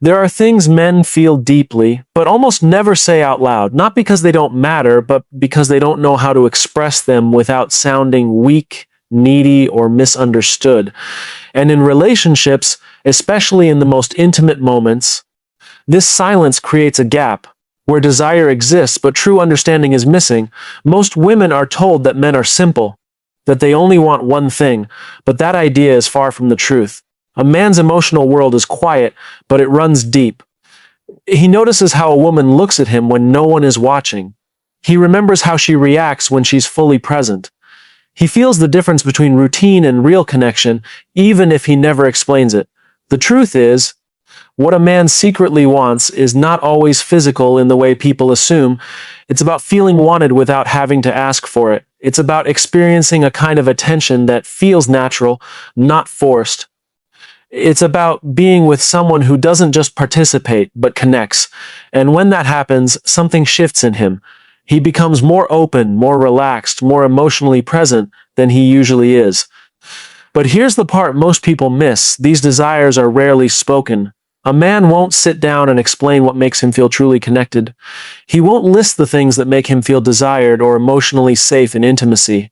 There are things men feel deeply, but almost never say out loud, not because they don't matter, but because they don't know how to express them without sounding weak, needy, or misunderstood. And in relationships, especially in the most intimate moments, this silence creates a gap. Where desire exists but true understanding is missing. Most women are told that men are simple, that they only want one thing, but that idea is far from the truth. A man's emotional world is quiet, but it runs deep. He notices how a woman looks at him when no one is watching. He remembers how she reacts when she's fully present. He feels the difference between routine and real connection, even if he never explains it. The truth is, what a man secretly wants is not always physical in the way people assume. It's about feeling wanted without having to ask for it. It's about experiencing a kind of attention that feels natural, not forced. It's about being with someone who doesn't just participate, but connects. And when that happens, something shifts in him. He becomes more open, more relaxed, more emotionally present than he usually is. But here's the part most people miss. These desires are rarely spoken. A man won't sit down and explain what makes him feel truly connected. He won't list the things that make him feel desired or emotionally safe in intimacy.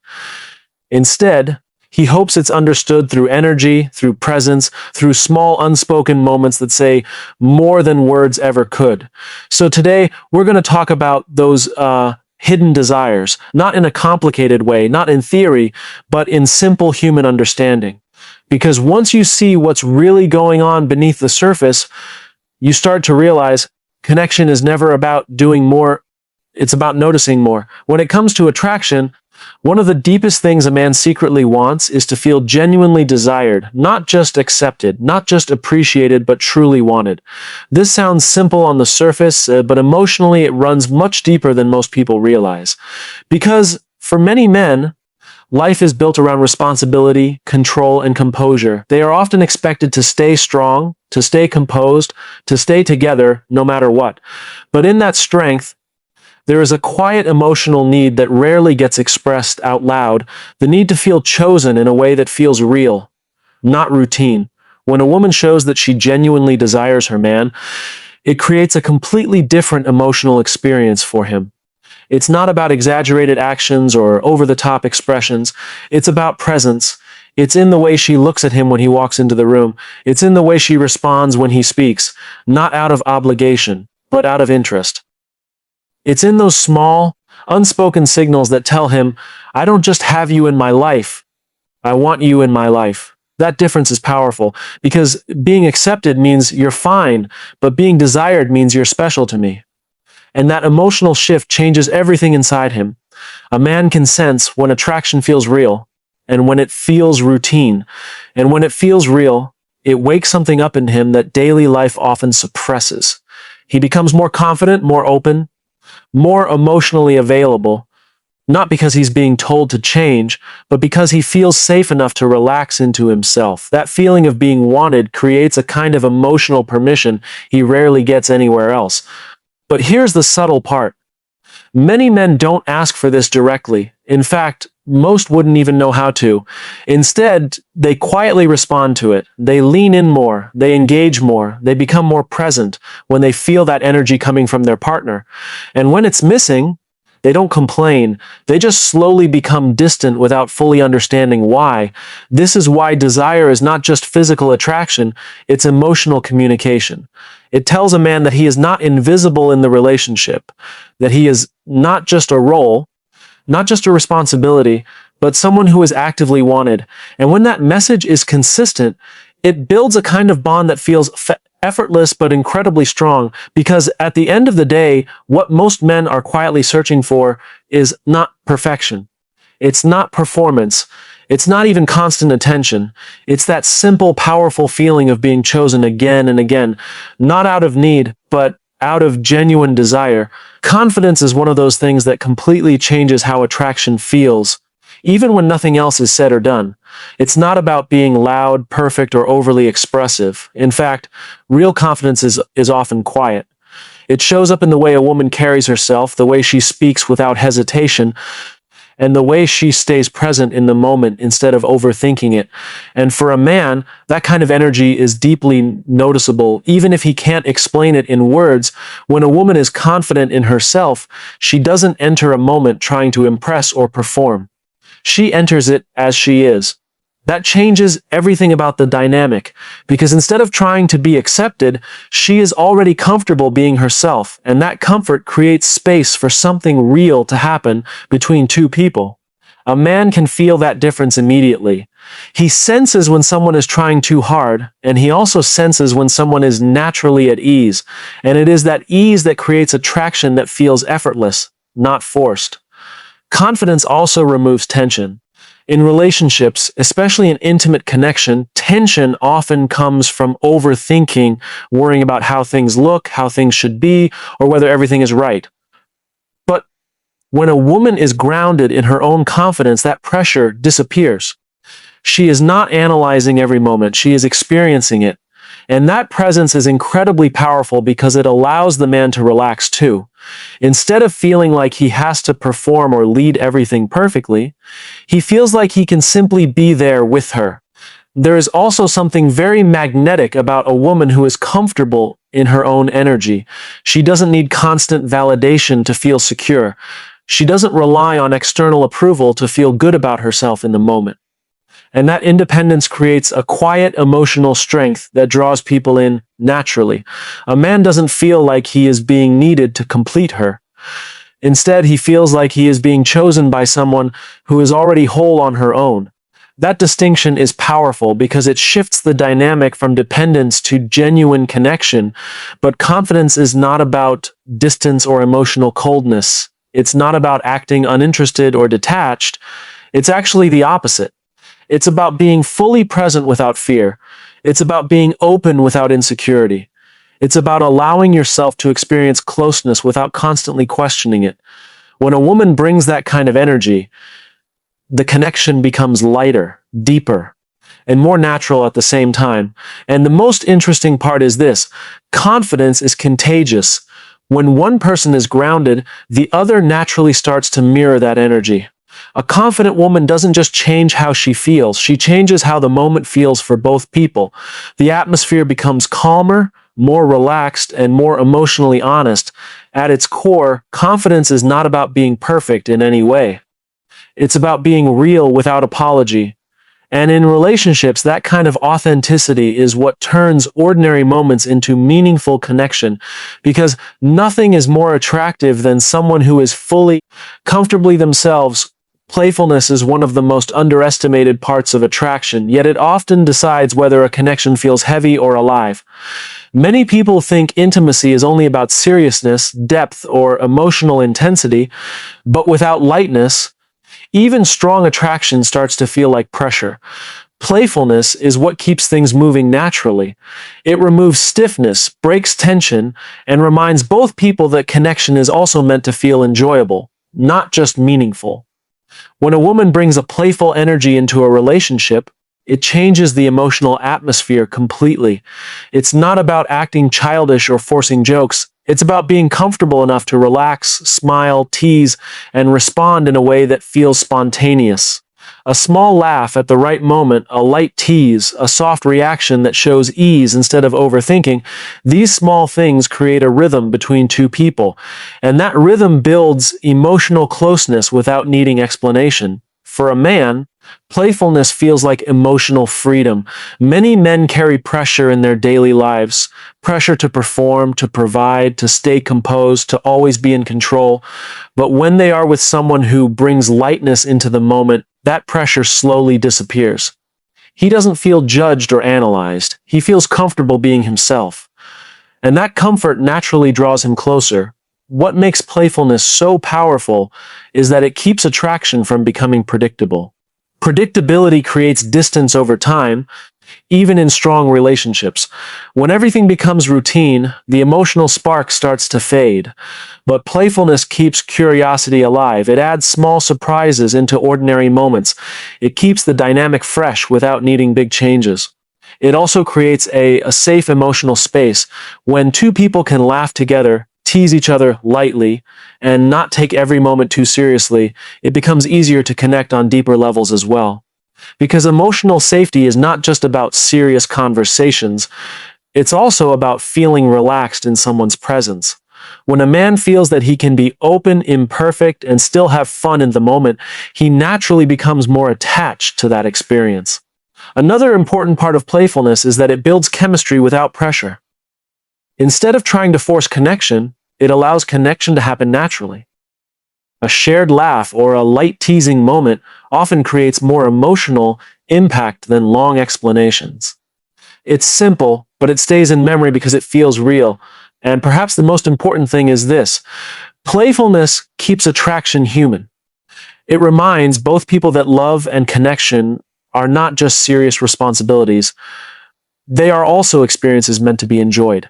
Instead, he hopes it's understood through energy, through presence, through small unspoken moments that say more than words ever could. So today, we're going to talk about those hidden desires, not in a complicated way, not in theory, but in simple human understanding. Because once you see what's really going on beneath the surface, you start to realize connection is never about doing more, it's about noticing more. When it comes to attraction, one of the deepest things a man secretly wants is to feel genuinely desired, not just accepted, not just appreciated, but truly wanted. This sounds simple on the surface, but emotionally it runs much deeper than most people realize. Because for many men, life is built around responsibility, control, and composure. They are often expected to stay strong, to stay composed, to stay together no matter what. But in that strength, there is a quiet emotional need that rarely gets expressed out loud, the need to feel chosen in a way that feels real, not routine. When a woman shows that she genuinely desires her man, it creates a completely different emotional experience for him. It's not about exaggerated actions or over-the-top expressions. It's about presence. It's in the way she looks at him when he walks into the room. It's in the way she responds when he speaks, not out of obligation, but out of interest. It's in those small, unspoken signals that tell him, I don't just have you in my life, I want you in my life. That difference is powerful, because being accepted means you're fine, but being desired means you're special to me. And that emotional shift changes everything inside him. A man can sense when attraction feels real, and when it feels routine. And when it feels real, it wakes something up in him that daily life often suppresses. He becomes more confident, more open, more emotionally available, not because he's being told to change, but because he feels safe enough to relax into himself. That feeling of being wanted creates a kind of emotional permission he rarely gets anywhere else. But here's the subtle part. Many men don't ask for this directly. In fact, most wouldn't even know how to. Instead, they quietly respond to it. They lean in more. They engage more. They become more present when they feel that energy coming from their partner. And when it's missing, they don't complain. They just slowly become distant without fully understanding why. This is why desire is not just physical attraction, it's emotional communication. It tells a man that he is not invisible in the relationship, that he is not just a role, not just a responsibility, but someone who is actively wanted. And when that message is consistent, it builds a kind of bond that feels effortless but incredibly strong, because at the end of the day, what most men are quietly searching for is not perfection. It's not performance. It's not even constant attention. It's that simple, powerful feeling of being chosen again and again, not out of need, but out of genuine desire. Confidence is one of those things that completely changes how attraction feels, even when nothing else is said or done. It's not about being loud, perfect, or overly expressive. In fact, real confidence is often quiet. It shows up in the way a woman carries herself, the way she speaks without hesitation, and the way she stays present in the moment instead of overthinking it. And for a man, that kind of energy is deeply noticeable, even if he can't explain it in words. When a woman is confident in herself, she doesn't enter a moment trying to impress or perform. She enters it as she is. That changes everything about the dynamic, because instead of trying to be accepted, she is already comfortable being herself, and that comfort creates space for something real to happen between two people. A man can feel that difference immediately. He senses when someone is trying too hard, and he also senses when someone is naturally at ease, and it is that ease that creates attraction that feels effortless, not forced. Confidence also removes tension. In relationships, especially in intimate connection, tension often comes from overthinking, worrying about how things look, how things should be, or whether everything is right. But when a woman is grounded in her own confidence, that pressure disappears. She is not analyzing every moment, she is experiencing it. And that presence is incredibly powerful because it allows the man to relax too. Instead of feeling like he has to perform or lead everything perfectly, he feels like he can simply be there with her. There is also something very magnetic about a woman who is comfortable in her own energy. She doesn't need constant validation to feel secure. She doesn't rely on external approval to feel good about herself in the moment. And that independence creates a quiet emotional strength that draws people in naturally. A man doesn't feel like he is being needed to complete her. Instead, he feels like he is being chosen by someone who is already whole on her own. That distinction is powerful because it shifts the dynamic from dependence to genuine connection. But confidence is not about distance or emotional coldness. It's not about acting uninterested or detached. It's actually the opposite. It's about being fully present without fear. It's about being open without insecurity. It's about allowing yourself to experience closeness without constantly questioning it. When a woman brings that kind of energy, the connection becomes lighter, deeper, and more natural at the same time. And the most interesting part is this: confidence is contagious. When one person is grounded, the other naturally starts to mirror that energy. A confident woman doesn't just change how she feels, she changes how the moment feels for both people. The atmosphere becomes calmer, more relaxed, and more emotionally honest. At its core, confidence is not about being perfect in any way. It's about being real without apology. And in relationships, that kind of authenticity is what turns ordinary moments into meaningful connection, because nothing is more attractive than someone who is fully, comfortably themselves. Playfulness is one of the most underestimated parts of attraction, yet it often decides whether a connection feels heavy or alive. Many people think intimacy is only about seriousness, depth, or emotional intensity, but without lightness, even strong attraction starts to feel like pressure. Playfulness is what keeps things moving naturally. It removes stiffness, breaks tension, and reminds both people that connection is also meant to feel enjoyable, not just meaningful. When a woman brings a playful energy into a relationship, it changes the emotional atmosphere completely. It's not about acting childish or forcing jokes. It's about being comfortable enough to relax, smile, tease, and respond in a way that feels spontaneous. A small laugh at the right moment, a light tease, a soft reaction that shows ease instead of overthinking, these small things create a rhythm between two people. And that rhythm builds emotional closeness without needing explanation. For a man, playfulness feels like emotional freedom. Many men carry pressure in their daily lives, pressure to perform, to provide, to stay composed, to always be in control. But when they are with someone who brings lightness into the moment, that pressure slowly disappears. He doesn't feel judged or analyzed. He feels comfortable being himself. And that comfort naturally draws him closer. What makes playfulness so powerful is that it keeps attraction from becoming predictable. Predictability creates distance over time, even in strong relationships. When everything becomes routine, the emotional spark starts to fade. But playfulness keeps curiosity alive. It adds small surprises into ordinary moments. It keeps the dynamic fresh without needing big changes. It also creates a safe emotional space when two people can laugh together, tease each other lightly and not take every moment too seriously, it becomes easier to connect on deeper levels as well. Because emotional safety is not just about serious conversations, it's also about feeling relaxed in someone's presence. When a man feels that he can be open, imperfect, and still have fun in the moment, he naturally becomes more attached to that experience. Another important part of playfulness is that it builds chemistry without pressure. Instead of trying to force connection, it allows connection to happen naturally. A shared laugh or a light teasing moment often creates more emotional impact than long explanations. It's simple, but it stays in memory because it feels real. And perhaps the most important thing is this: playfulness keeps attraction human. It reminds both people that love and connection are not just serious responsibilities, they are also experiences meant to be enjoyed.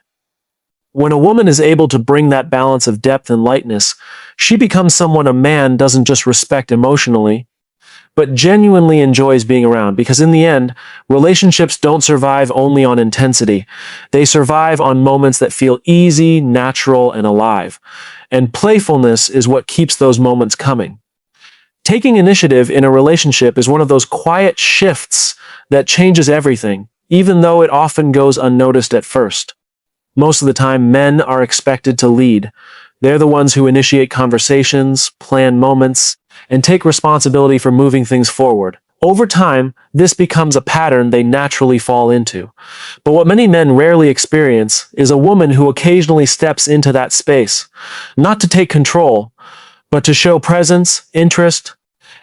When a woman is able to bring that balance of depth and lightness, she becomes someone a man doesn't just respect emotionally, but genuinely enjoys being around. Because in the end, relationships don't survive only on intensity. They survive on moments that feel easy, natural, and alive. And playfulness is what keeps those moments coming. Taking initiative in a relationship is one of those quiet shifts that changes everything, even though it often goes unnoticed at first. Most of the time, men are expected to lead. They're the ones who initiate conversations, plan moments, and take responsibility for moving things forward. Over time, this becomes a pattern they naturally fall into. But what many men rarely experience is a woman who occasionally steps into that space, not to take control, but to show presence, interest,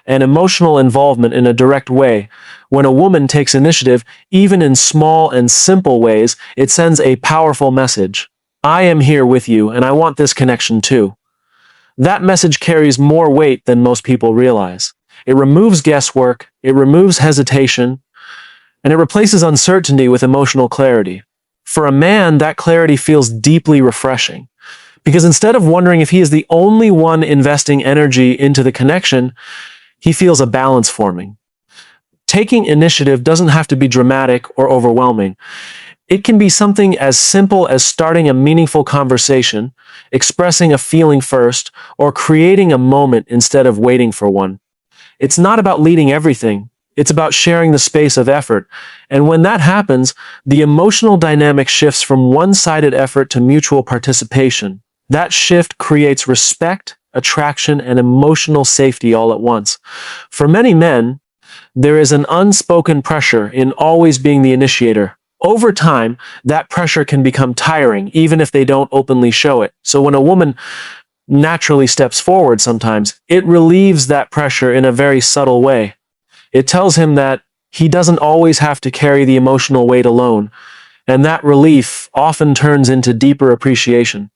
and emotional involvement in a direct way. When a woman takes initiative, even in small and simple ways, it sends a powerful message. I am here with you, and I want this connection too. That message carries more weight than most people realize. It removes guesswork, it removes hesitation, and it replaces uncertainty with emotional clarity. For a man, that clarity feels deeply refreshing. Because instead of wondering if he is the only one investing energy into the connection, he feels a balance forming. Taking initiative doesn't have to be dramatic or overwhelming. It can be something as simple as starting a meaningful conversation, expressing a feeling first, or creating a moment instead of waiting for one. It's not about leading everything. It's about sharing the space of effort. And when that happens, the emotional dynamic shifts from one-sided effort to mutual participation. That shift creates respect, attraction, and emotional safety all at once. For many men, there is an unspoken pressure in always being the initiator. Over time, that pressure can become tiring, even if they don't openly show it. So when a woman naturally steps forward sometimes, it relieves that pressure in a very subtle way. It tells him that he doesn't always have to carry the emotional weight alone, and that relief often turns into deeper appreciation.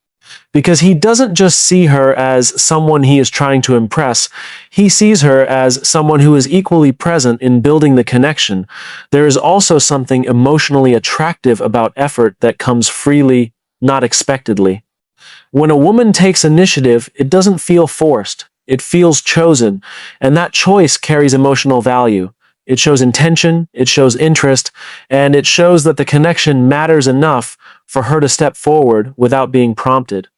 Because he doesn't just see her as someone he is trying to impress, he sees her as someone who is equally present in building the connection. There is also something emotionally attractive about effort that comes freely, not expectedly. When a woman takes initiative, it doesn't feel forced. It feels chosen, and that choice carries emotional value. It shows intention, it shows interest, and it shows that the connection matters enough for her to step forward without being prompted.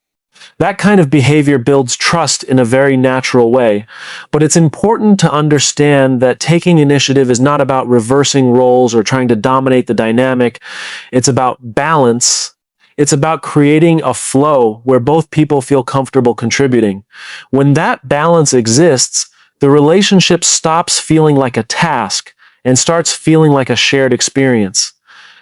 That kind of behavior builds trust in a very natural way, but it's important to understand that taking initiative is not about reversing roles or trying to dominate the dynamic. It's about balance. It's about creating a flow where both people feel comfortable contributing. When that balance exists, the relationship stops feeling like a task and starts feeling like a shared experience.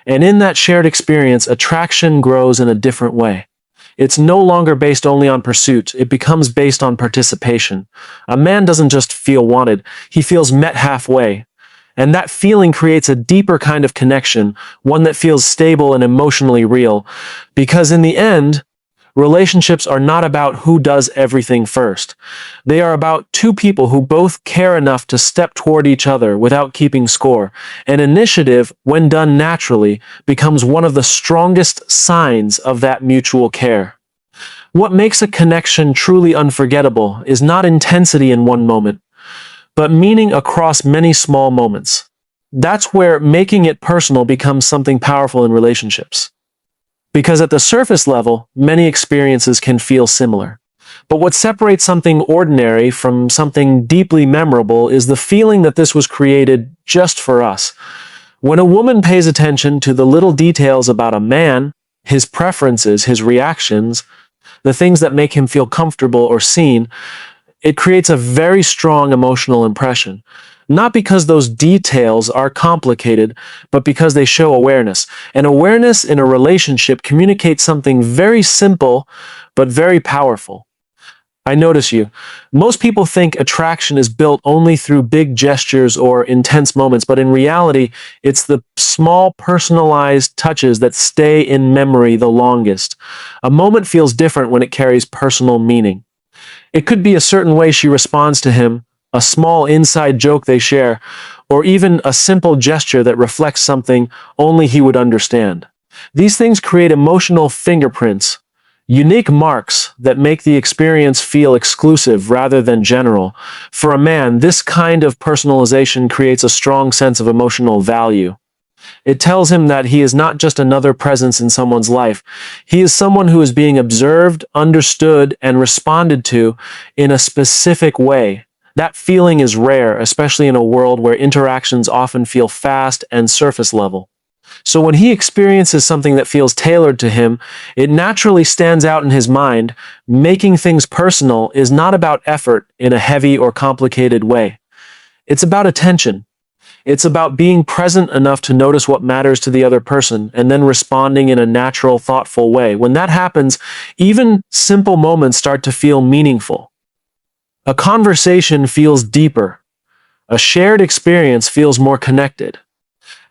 And in that shared experience, attraction grows in a different way. It's no longer based only on pursuit. It becomes based on participation. A man doesn't just feel wanted. He feels met halfway. And that feeling creates a deeper kind of connection, one that feels stable and emotionally real. Because in the end, relationships are not about who does everything first. They are about two people who both care enough to step toward each other without keeping score. And initiative, when done naturally, becomes one of the strongest signs of that mutual care. What makes a connection truly unforgettable is not intensity in one moment, but meaning across many small moments. That's where making it personal becomes something powerful in relationships. because at the surface level, many experiences can feel similar. But what separates something ordinary from something deeply memorable is the feeling that this was created just for us. When a woman pays attention to the little details about a man, his preferences, his reactions, the things that make him feel comfortable or seen, it creates a very strong emotional impression. Not because those details are complicated, but because they show awareness. And awareness in a relationship communicates something very simple, but very powerful. I notice you. Most people think attraction is built only through big gestures or intense moments, but in reality, it's the small personalized touches that stay in memory the longest. A moment feels different when it carries personal meaning. It could be a certain way she responds to him, a small inside joke they share, or even a simple gesture that reflects something only he would understand. These things create emotional fingerprints, unique marks that make the experience feel exclusive rather than general. For a man, this kind of personalization creates a strong sense of emotional value. It tells him that he is not just another presence in someone's life. He is someone who is being observed, understood, and responded to in a specific way. That feeling is rare, especially in a world where interactions often feel fast and surface level. So when he experiences something that feels tailored to him, it naturally stands out in his mind. Making things personal is not about effort in a heavy or complicated way. It's about attention. It's about being present enough to notice what matters to the other person and then responding in a natural, thoughtful way. When that happens, even simple moments start to feel meaningful. A conversation feels deeper. A shared experience feels more connected.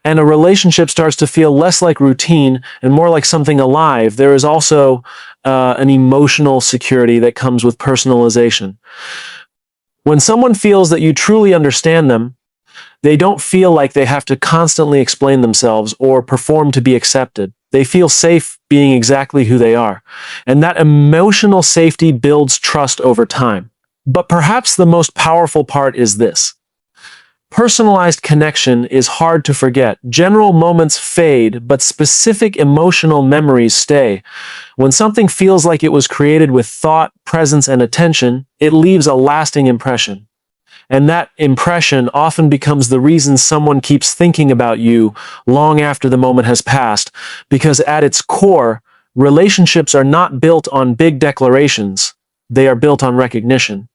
And a relationship starts to feel less like routine and more like something alive. There is also an emotional security that comes with personalization. When someone feels that you truly understand them, they don't feel like they have to constantly explain themselves or perform to be accepted. They feel safe being exactly who they are. And that emotional safety builds trust over time. But perhaps the most powerful part is this. Personalized connection is hard to forget. General moments fade, but specific emotional memories stay. When something feels like it was created with thought, presence, and attention, it leaves a lasting impression. And that impression often becomes the reason someone keeps thinking about you long after the moment has passed, because at its core, relationships are not built on big declarations. They are built on recognition.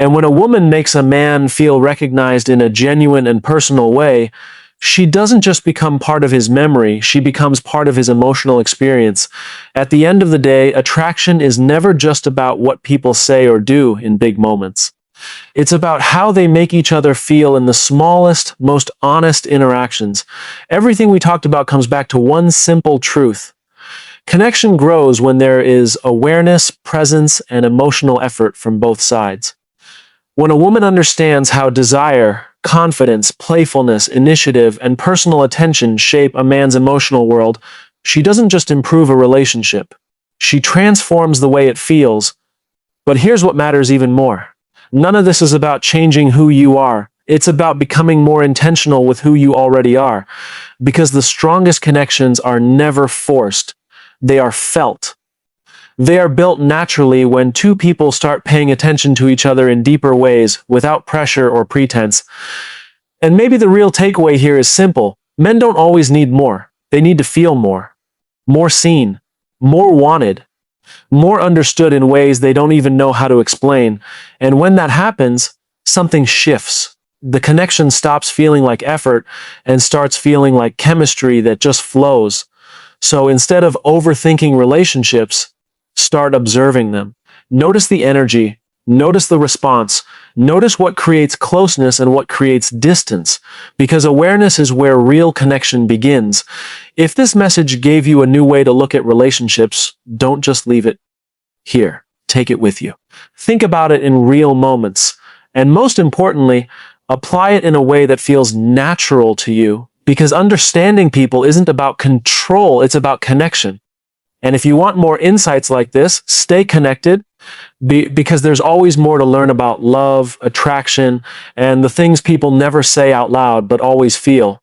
And when a woman makes a man feel recognized in a genuine and personal way, she doesn't just become part of his memory, she becomes part of his emotional experience. At the end of the day, attraction is never just about what people say or do in big moments. It's about how they make each other feel in the smallest, most honest interactions. Everything we talked about comes back to one simple truth. Connection grows when there is awareness, presence, and emotional effort from both sides. When a woman understands how desire, confidence, playfulness, initiative, and personal attention shape a man's emotional world, she doesn't just improve a relationship. She transforms the way it feels. But here's what matters even more. None of this is about changing who you are. It's about becoming more intentional with who you already are. Because the strongest connections are never forced. They are felt. They are built naturally when two people start paying attention to each other in deeper ways, without pressure or pretense. And maybe the real takeaway here is simple. Men don't always need more. They need to feel more. More seen. More wanted. More understood in ways they don't even know how to explain. And when that happens, something shifts. The connection stops feeling like effort and starts feeling like chemistry that just flows. So instead of overthinking relationships, start observing them. Notice the energy. Notice the response. Notice what creates closeness and what creates distance, because awareness is where real connection begins. If this message gave you a new way to look at relationships, don't just leave it here. Take it with you. Think about it in real moments. And most importantly, apply it in a way that feels natural to you, because understanding people isn't about control, it's about connection. And if you want more insights like this, stay connected, because there's always more to learn about love, attraction, and the things people never say out loud but always feel.